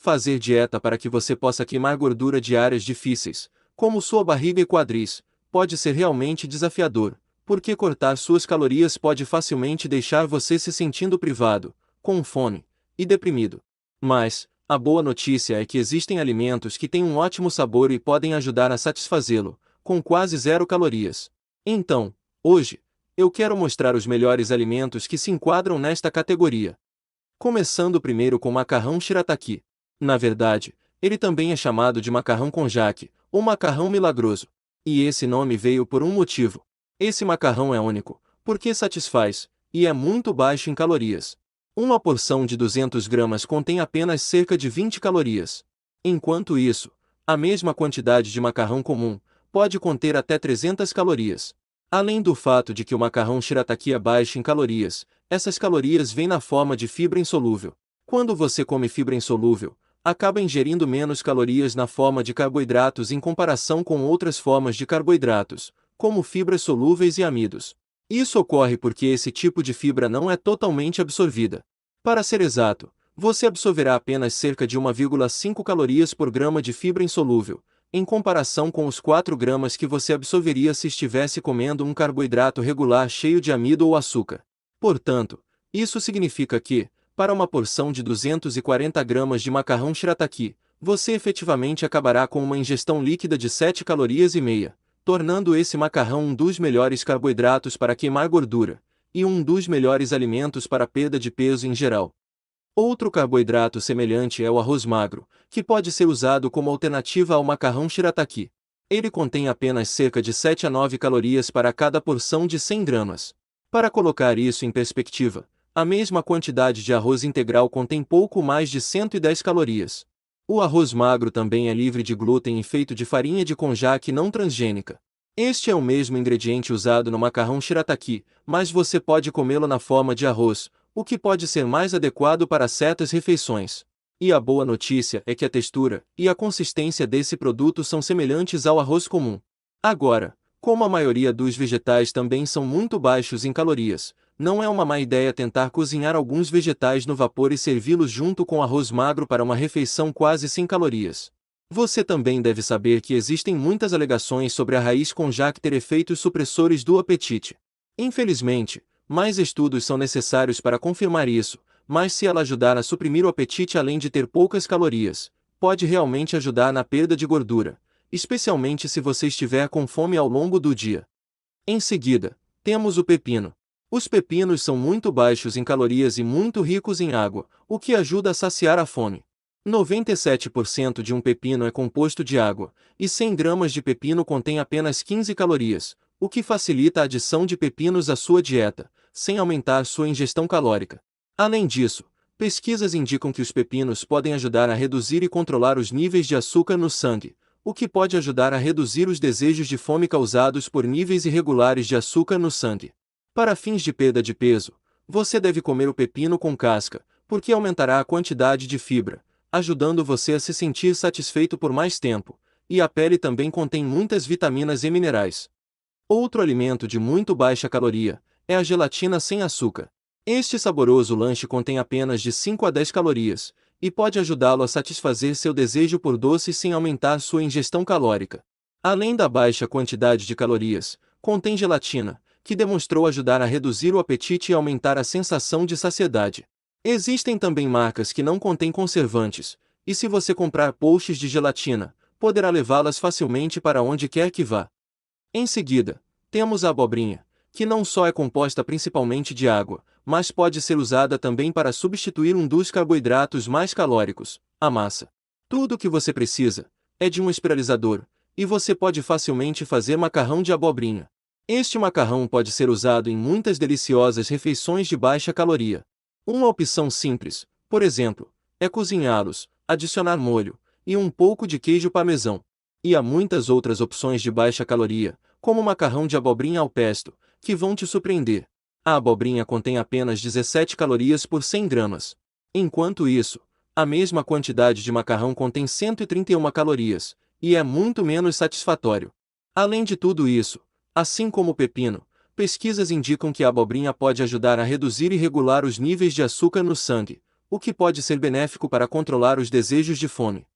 Fazer dieta para que você possa queimar gordura de áreas difíceis, como sua barriga e quadris, pode ser realmente desafiador, porque cortar suas calorias pode facilmente deixar você se sentindo privado, com fome e deprimido. Mas, a boa notícia é que existem alimentos que têm um ótimo sabor e podem ajudar a satisfazê-lo, com quase zero calorias. Então, hoje, eu quero mostrar os melhores alimentos que se enquadram nesta categoria. Começando primeiro com macarrão shirataki. Na verdade, ele também é chamado de macarrão konjac, ou macarrão milagroso. E esse nome veio por um motivo. Esse macarrão é único, porque satisfaz, e é muito baixo em calorias. Uma porção de 200 gramas contém apenas cerca de 20 calorias. Enquanto isso, a mesma quantidade de macarrão comum pode conter até 300 calorias. Além do fato de que o macarrão shirataki é baixo em calorias, essas calorias vêm na forma de fibra insolúvel. Quando você come fibra insolúvel, acaba ingerindo menos calorias na forma de carboidratos em comparação com outras formas de carboidratos, como fibras solúveis e amidos. Isso ocorre porque esse tipo de fibra não é totalmente absorvida. Para ser exato, você absorverá apenas cerca de 1,5 calorias por grama de fibra insolúvel, em comparação com os 4 gramas que você absorveria se estivesse comendo um carboidrato regular cheio de amido ou açúcar. Portanto, isso significa que, para uma porção de 240 gramas de macarrão shirataki, você efetivamente acabará com uma ingestão líquida de 7 calorias e meia, tornando esse macarrão um dos melhores carboidratos para queimar gordura, e um dos melhores alimentos para perda de peso em geral. Outro carboidrato semelhante é o arroz magro, que pode ser usado como alternativa ao macarrão shirataki. Ele contém apenas cerca de 7 a 9 calorias para cada porção de 100 gramas. Para colocar isso em perspectiva, a mesma quantidade de arroz integral contém pouco mais de 110 calorias. O arroz magro também é livre de glúten e feito de farinha de konjac não transgênica. Este é o mesmo ingrediente usado no macarrão shirataki, mas você pode comê-lo na forma de arroz, o que pode ser mais adequado para certas refeições. E a boa notícia é que a textura e a consistência desse produto são semelhantes ao arroz comum. Agora, como a maioria dos vegetais também são muito baixos em calorias, não é uma má ideia tentar cozinhar alguns vegetais no vapor e servi-los junto com arroz magro para uma refeição quase sem calorias. Você também deve saber que existem muitas alegações sobre a raiz konjac ter efeitos supressores do apetite. Infelizmente, mais estudos são necessários para confirmar isso, mas se ela ajudar a suprimir o apetite além de ter poucas calorias, pode realmente ajudar na perda de gordura, especialmente se você estiver com fome ao longo do dia. Em seguida, temos o pepino. Os pepinos são muito baixos em calorias e muito ricos em água, o que ajuda a saciar a fome. 97% de um pepino é composto de água, e 100 gramas de pepino contém apenas 15 calorias, o que facilita a adição de pepinos à sua dieta, sem aumentar sua ingestão calórica. Além disso, pesquisas indicam que os pepinos podem ajudar a reduzir e controlar os níveis de açúcar no sangue, o que pode ajudar a reduzir os desejos de fome causados por níveis irregulares de açúcar no sangue. Para fins de perda de peso, você deve comer o pepino com casca, porque aumentará a quantidade de fibra, ajudando você a se sentir satisfeito por mais tempo, e a pele também contém muitas vitaminas e minerais. Outro alimento de muito baixa caloria é a gelatina sem açúcar. Este saboroso lanche contém apenas de 5 a 10 calorias, e pode ajudá-lo a satisfazer seu desejo por doce sem aumentar sua ingestão calórica. Além da baixa quantidade de calorias, contém gelatina, que demonstrou ajudar a reduzir o apetite e aumentar a sensação de saciedade. Existem também marcas que não contêm conservantes, e se você comprar pouches de gelatina, poderá levá-las facilmente para onde quer que vá. Em seguida, temos a abobrinha, que não só é composta principalmente de água, mas pode ser usada também para substituir um dos carboidratos mais calóricos, a massa. Tudo o que você precisa é de um espiralizador, e você pode facilmente fazer macarrão de abobrinha. Este macarrão pode ser usado em muitas deliciosas refeições de baixa caloria. Uma opção simples, por exemplo, é cozinhá-los, adicionar molho e um pouco de queijo parmesão. E há muitas outras opções de baixa caloria, como o macarrão de abobrinha ao pesto, que vão te surpreender. A abobrinha contém apenas 17 calorias por 100 gramas. Enquanto isso, a mesma quantidade de macarrão contém 131 calorias, e é muito menos satisfatório. Além de tudo isso, assim como o pepino, pesquisas indicam que a abobrinha pode ajudar a reduzir e regular os níveis de açúcar no sangue, o que pode ser benéfico para controlar os desejos de fome.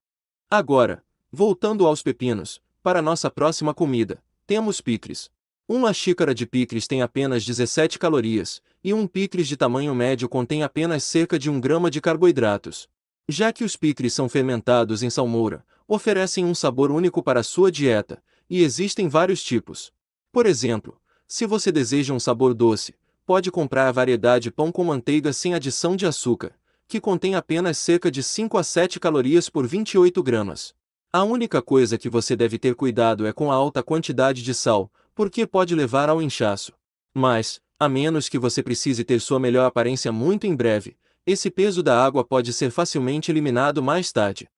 Agora, voltando aos pepinos, para nossa próxima comida, temos picles. Uma xícara de picles tem apenas 17 calorias, e um picles de tamanho médio contém apenas cerca de 1 grama de carboidratos. Já que os picles são fermentados em salmoura, oferecem um sabor único para a sua dieta, e existem vários tipos. Por exemplo, se você deseja um sabor doce, pode comprar a variedade pão com manteiga sem adição de açúcar, que contém apenas cerca de 5 a 7 calorias por 28 gramas. A única coisa que você deve ter cuidado é com a alta quantidade de sal, porque pode levar ao inchaço. Mas, a menos que você precise ter sua melhor aparência muito em breve, esse peso da água pode ser facilmente eliminado mais tarde.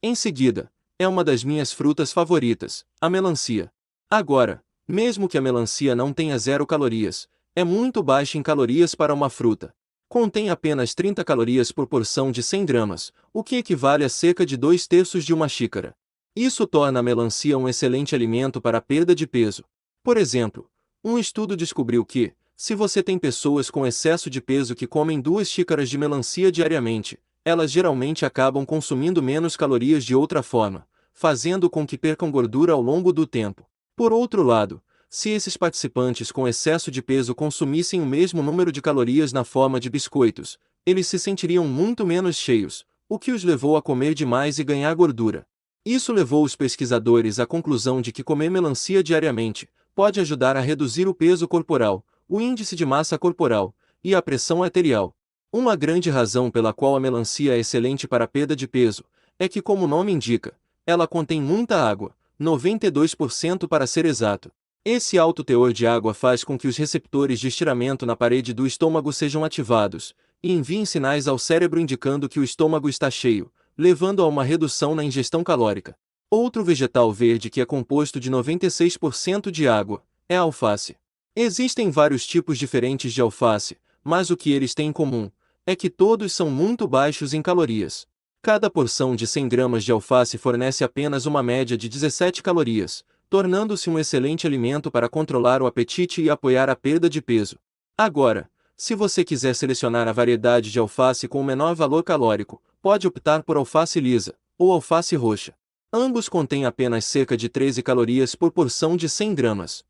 Em seguida, é uma das minhas frutas favoritas, a melancia. Agora, mesmo que a melancia não tenha 0 calorias, é muito baixa em calorias para uma fruta. Contém apenas 30 calorias por porção de 100 gramas, o que equivale a cerca de 2/3 de uma xícara. Isso torna a melancia um excelente alimento para a perda de peso. Por exemplo, um estudo descobriu que, se você tem pessoas com excesso de peso que comem 2 xícaras de melancia diariamente, elas geralmente acabam consumindo menos calorias de outra forma, fazendo com que percam gordura ao longo do tempo. Por outro lado, se esses participantes com excesso de peso consumissem o mesmo número de calorias na forma de biscoitos, eles se sentiriam muito menos cheios, o que os levou a comer demais e ganhar gordura. Isso levou os pesquisadores à conclusão de que comer melancia diariamente pode ajudar a reduzir o peso corporal, o índice de massa corporal e a pressão arterial. Uma grande razão pela qual a melancia é excelente para a perda de peso é que, como o nome indica, ela contém muita água, 92% para ser exato. Esse alto teor de água faz com que os receptores de estiramento na parede do estômago sejam ativados e enviem sinais ao cérebro indicando que o estômago está cheio, levando a uma redução na ingestão calórica. Outro vegetal verde que é composto de 96% de água é a alface. Existem vários tipos diferentes de alface, mas o que eles têm em comum é que todos são muito baixos em calorias. Cada porção de 100 gramas de alface fornece apenas uma média de 17 calorias, tornando-se um excelente alimento para controlar o apetite e apoiar a perda de peso. Agora, se você quiser selecionar a variedade de alface com o menor valor calórico, pode optar por alface lisa ou alface roxa. Ambos contêm apenas cerca de 13 calorias por porção de 100 gramas.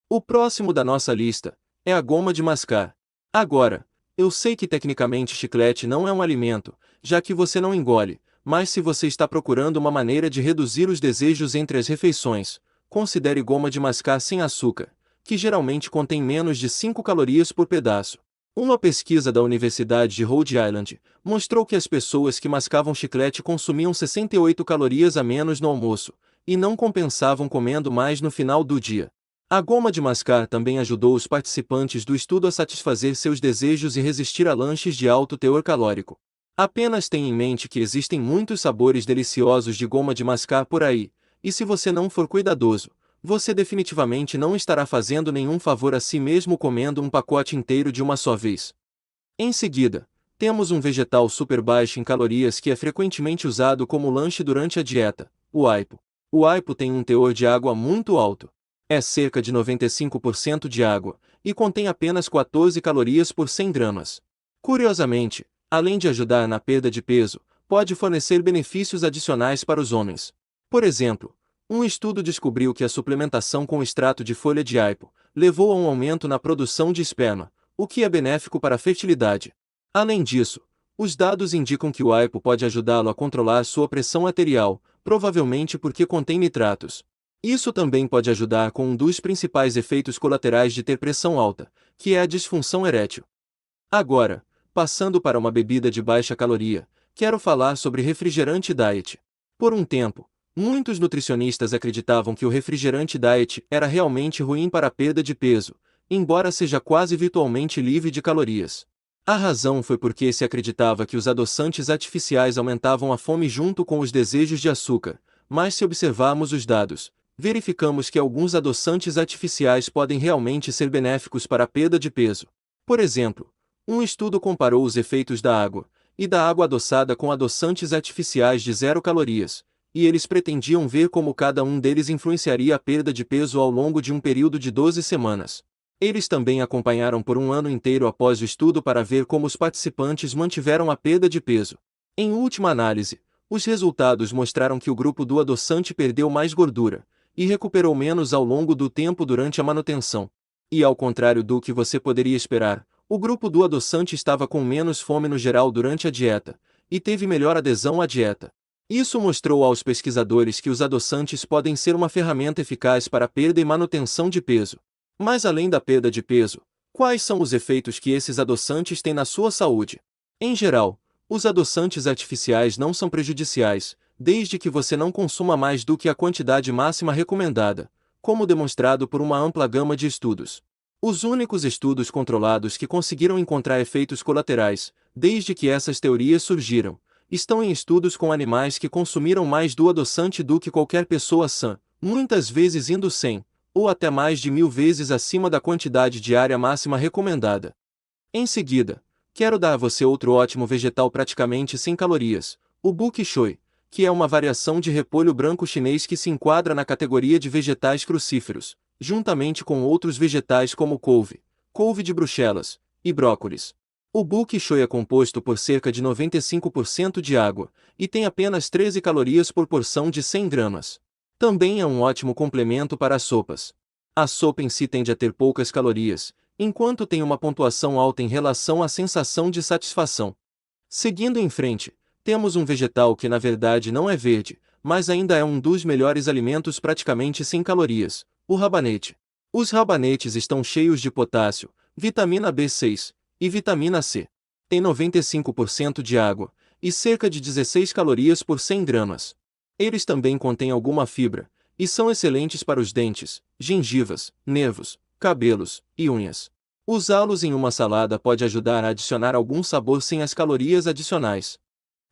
O próximo da nossa lista é a goma de mascar. Agora, eu sei que tecnicamente chiclete não é um alimento, já que você não engole, mas se você está procurando uma maneira de reduzir os desejos entre as refeições, considere goma de mascar sem açúcar, que geralmente contém menos de 5 calorias por pedaço. Uma pesquisa da Universidade de Rhode Island mostrou que as pessoas que mascavam chiclete consumiam 68 calorias a menos no almoço, e não compensavam comendo mais no final do dia. A goma de mascar também ajudou os participantes do estudo a satisfazer seus desejos e resistir a lanches de alto teor calórico. Apenas tenha em mente que existem muitos sabores deliciosos de goma de mascar por aí, e se você não for cuidadoso, você definitivamente não estará fazendo nenhum favor a si mesmo comendo um pacote inteiro de uma só vez. Em seguida, temos um vegetal super baixo em calorias que é frequentemente usado como lanche durante a dieta, o aipo. O aipo tem um teor de água muito alto. É cerca de 95% de água, e contém apenas 14 calorias por 100 gramas. Curiosamente, além de ajudar na perda de peso, pode fornecer benefícios adicionais para os homens. Por exemplo, um estudo descobriu que a suplementação com extrato de folha de aipo levou a um aumento na produção de esperma, o que é benéfico para a fertilidade. Além disso, os dados indicam que o aipo pode ajudá-lo a controlar sua pressão arterial, provavelmente porque contém nitratos. Isso também pode ajudar com um dos principais efeitos colaterais de ter pressão alta, que é a disfunção erétil. Agora, passando para uma bebida de baixa caloria, quero falar sobre refrigerante diet. Por um tempo, muitos nutricionistas acreditavam que o refrigerante diet era realmente ruim para a perda de peso, embora seja quase virtualmente livre de calorias. A razão foi porque se acreditava que os adoçantes artificiais aumentavam a fome junto com os desejos de açúcar, mas se observarmos os dados, verificamos que alguns adoçantes artificiais podem realmente ser benéficos para a perda de peso. Por exemplo, um estudo comparou os efeitos da água e da água adoçada com adoçantes artificiais de 0 calorias, e eles pretendiam ver como cada um deles influenciaria a perda de peso ao longo de um período de 12 semanas. Eles também acompanharam por um ano inteiro após o estudo para ver como os participantes mantiveram a perda de peso. Em última análise, os resultados mostraram que o grupo do adoçante perdeu mais gordura e recuperou menos ao longo do tempo durante a manutenção. E ao contrário do que você poderia esperar, o grupo do adoçante estava com menos fome no geral durante a dieta e teve melhor adesão à dieta. Isso mostrou aos pesquisadores que os adoçantes podem ser uma ferramenta eficaz para a perda e manutenção de peso. Mas além da perda de peso, quais são os efeitos que esses adoçantes têm na sua saúde? Em geral, os adoçantes artificiais não são prejudiciais, desde que você não consuma mais do que a quantidade máxima recomendada, como demonstrado por uma ampla gama de estudos. Os únicos estudos controlados que conseguiram encontrar efeitos colaterais, desde que essas teorias surgiram, estão em estudos com animais que consumiram mais do adoçante do que qualquer pessoa sã, muitas vezes indo 100, ou até mais de 1000 vezes acima da quantidade diária máxima recomendada. Em seguida, quero dar a você outro ótimo vegetal praticamente sem calorias, o bok choy, que é uma variação de repolho branco chinês que se enquadra na categoria de vegetais crucíferos, juntamente com outros vegetais como couve, couve de Bruxelas e brócolis. O bok choy é composto por cerca de 95% de água e tem apenas 13 calorias por porção de 100 gramas. Também é um ótimo complemento para as sopas. A sopa em si tende a ter poucas calorias, enquanto tem uma pontuação alta em relação à sensação de satisfação. Seguindo em frente, temos um vegetal que na verdade não é verde, mas ainda é um dos melhores alimentos praticamente sem calorias, o rabanete. Os rabanetes estão cheios de potássio, vitamina B6 e vitamina C. Tem 95% de água e cerca de 16 calorias por 100 gramas. Eles também contêm alguma fibra e são excelentes para os dentes, gengivas, nervos, cabelos e unhas. Usá-los em uma salada pode ajudar a adicionar algum sabor sem as calorias adicionais.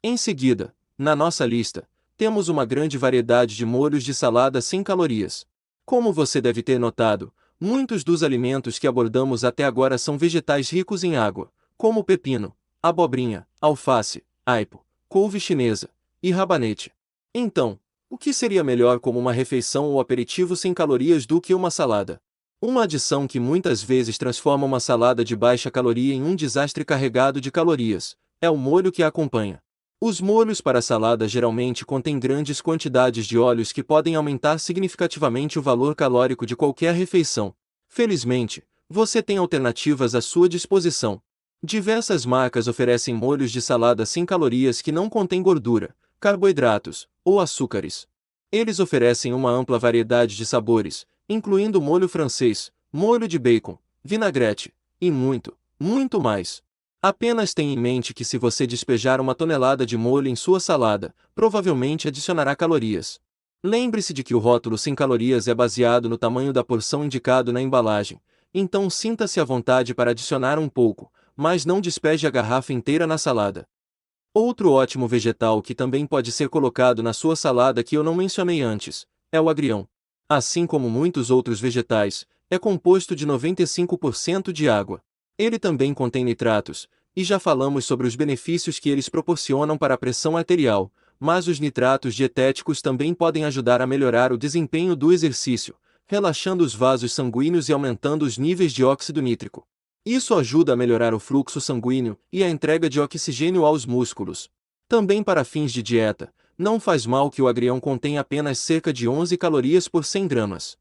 Em seguida, na nossa lista, temos uma grande variedade de molhos de salada sem calorias. Como você deve ter notado, muitos dos alimentos que abordamos até agora são vegetais ricos em água, como pepino, abobrinha, alface, aipo, couve chinesa e rabanete. Então, o que seria melhor como uma refeição ou aperitivo sem calorias do que uma salada? Uma adição que muitas vezes transforma uma salada de baixa caloria em um desastre carregado de calorias é o molho que a acompanha. Os molhos para salada geralmente contêm grandes quantidades de óleos que podem aumentar significativamente o valor calórico de qualquer refeição. Felizmente, você tem alternativas à sua disposição. Diversas marcas oferecem molhos de salada sem calorias que não contêm gordura, carboidratos ou açúcares. Eles oferecem uma ampla variedade de sabores, incluindo molho francês, molho de bacon, vinagrete e muito, muito mais. Apenas tenha em mente que se você despejar uma tonelada de molho em sua salada, provavelmente adicionará calorias. Lembre-se de que o rótulo sem calorias é baseado no tamanho da porção indicado na embalagem, então sinta-se à vontade para adicionar um pouco, mas não despeje a garrafa inteira na salada. Outro ótimo vegetal que também pode ser colocado na sua salada que eu não mencionei antes, é o agrião. Assim como muitos outros vegetais, é composto de 95% de água. Ele também contém nitratos, e já falamos sobre os benefícios que eles proporcionam para a pressão arterial, mas os nitratos dietéticos também podem ajudar a melhorar o desempenho do exercício, relaxando os vasos sanguíneos e aumentando os níveis de óxido nítrico. Isso ajuda a melhorar o fluxo sanguíneo e a entrega de oxigênio aos músculos. Também para fins de dieta, não faz mal que o agrião contenha apenas cerca de 11 calorias por 100 gramas.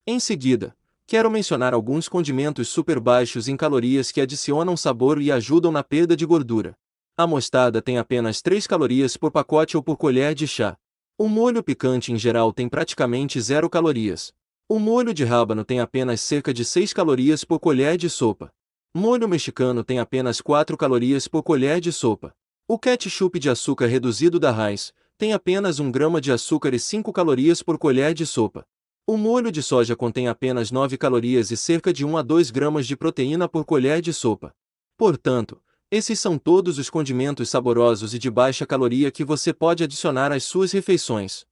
Em seguida, quero mencionar alguns condimentos super baixos em calorias que adicionam sabor e ajudam na perda de gordura. A mostarda tem apenas 3 calorias por pacote ou por colher de chá. O molho picante em geral tem praticamente 0 calorias. O molho de rábano tem apenas cerca de 6 calorias por colher de sopa. Molho mexicano tem apenas 4 calorias por colher de sopa. O ketchup de açúcar reduzido da Heinz tem apenas 1 grama de açúcar e 5 calorias por colher de sopa. O molho de soja contém apenas 9 calorias e cerca de 1 a 2 gramas de proteína por colher de sopa. Portanto, esses são todos os condimentos saborosos e de baixa caloria que você pode adicionar às suas refeições.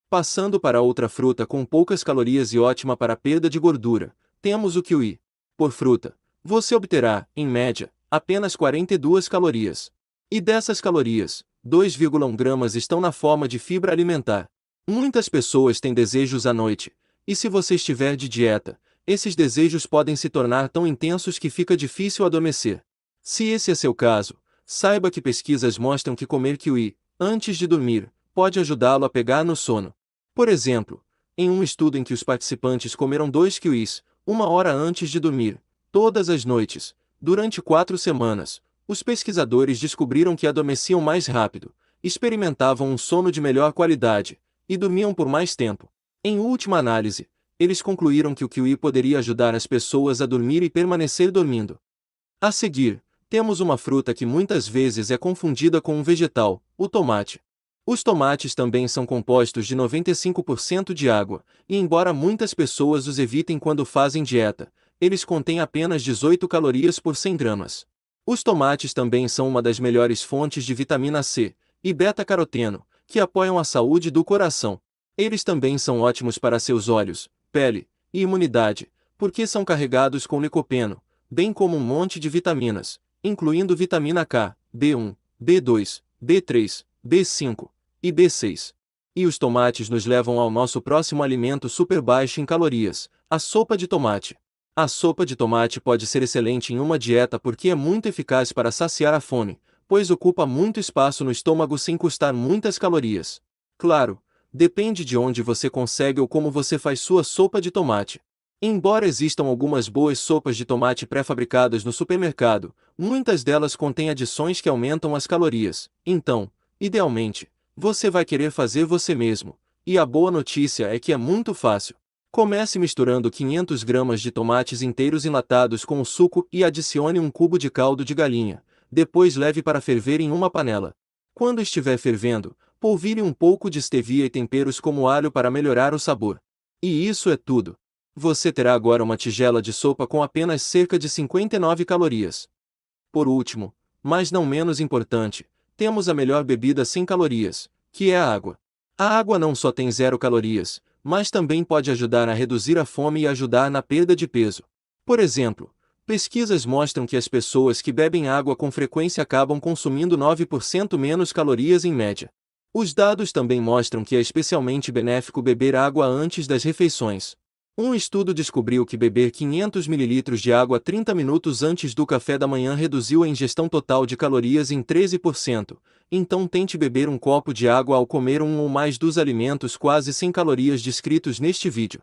Passando para outra fruta com poucas calorias e ótima para a perda de gordura, temos o kiwi. Por fruta, você obterá, em média, apenas 42 calorias. E dessas calorias, 2,1 gramas estão na forma de fibra alimentar. Muitas pessoas têm desejos à noite, e se você estiver de dieta, esses desejos podem se tornar tão intensos que fica difícil adormecer. Se esse é seu caso, saiba que pesquisas mostram que comer kiwi, antes de dormir, pode ajudá-lo a pegar no sono. Por exemplo, em um estudo em que os participantes comeram 2 kiwis, 1 hora antes de dormir, todas as noites, durante 4 semanas, os pesquisadores descobriram que adormeciam mais rápido, experimentavam um sono de melhor qualidade, e dormiam por mais tempo. Em última análise, eles concluíram que o kiwi poderia ajudar as pessoas a dormir e permanecer dormindo. A seguir, temos uma fruta que muitas vezes é confundida com um vegetal, o tomate. Os tomates também são compostos de 95% de água, e embora muitas pessoas os evitem quando fazem dieta, eles contêm apenas 18 calorias por 100 gramas. Os tomates também são uma das melhores fontes de vitamina C e beta-caroteno, que apoiam a saúde do coração. Eles também são ótimos para seus olhos, pele e imunidade, porque são carregados com licopeno, bem como um monte de vitaminas, incluindo vitamina K, B1, B2, B3, B5 e B6. E os tomates nos levam ao nosso próximo alimento super baixo em calorias, a sopa de tomate. A sopa de tomate pode ser excelente em uma dieta porque é muito eficaz para saciar a fome, pois ocupa muito espaço no estômago sem custar muitas calorias. Claro, depende de onde você consegue ou como você faz sua sopa de tomate. Embora existam algumas boas sopas de tomate pré-fabricadas no supermercado, muitas delas contêm adições que aumentam as calorias. Então, idealmente, você vai querer fazer você mesmo. E a boa notícia é que é muito fácil. Comece misturando 500 gramas de tomates inteiros enlatados com o suco e adicione um cubo de caldo de galinha. Depois leve para ferver em uma panela. Quando estiver fervendo, polvilhe um pouco de stevia e temperos como alho para melhorar o sabor. E isso é tudo. Você terá agora uma tigela de sopa com apenas cerca de 59 calorias. Por último, mas não menos importante, temos a melhor bebida sem calorias, que é a água. A água não só tem 0 calorias, mas também pode ajudar a reduzir a fome e ajudar na perda de peso. Por exemplo, pesquisas mostram que as pessoas que bebem água com frequência acabam consumindo 9% menos calorias em média. Os dados também mostram que é especialmente benéfico beber água antes das refeições. Um estudo descobriu que beber 500 ml de água 30 minutos antes do café da manhã reduziu a ingestão total de calorias em 13%, então tente beber um copo de água ao comer um ou mais dos alimentos quase sem calorias descritos neste vídeo.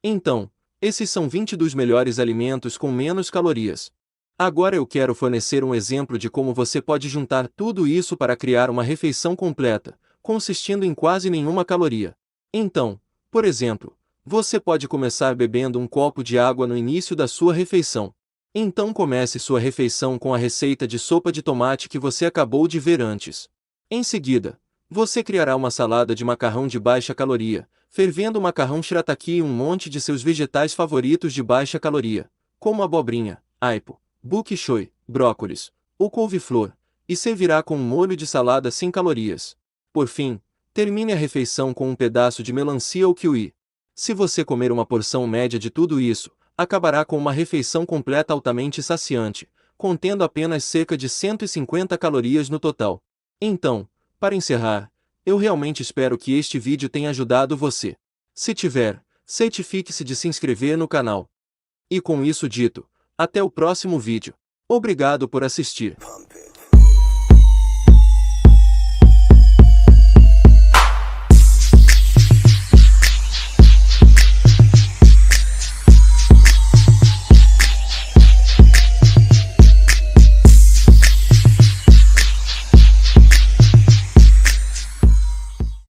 Então, esses são 20 dos melhores alimentos com menos calorias. Agora eu quero fornecer um exemplo de como você pode juntar tudo isso para criar uma refeição completa, consistindo em quase nenhuma caloria. Então, por exemplo, você pode começar bebendo um copo de água no início da sua refeição. Então comece sua refeição com a receita de sopa de tomate que você acabou de ver antes. Em seguida, você criará uma salada de macarrão de baixa caloria, fervendo o macarrão shirataki e um monte de seus vegetais favoritos de baixa caloria, como abobrinha, aipo, bok choy, brócolis ou couve-flor, e servirá com um molho de salada sem calorias. Por fim, termine a refeição com um pedaço de melancia ou kiwi. Se você comer uma porção média de tudo isso, acabará com uma refeição completa altamente saciante, contendo apenas cerca de 150 calorias no total. Então, para encerrar, eu realmente espero que este vídeo tenha ajudado você. Se tiver, certifique-se de se inscrever no canal. E com isso dito, até o próximo vídeo. Obrigado por assistir.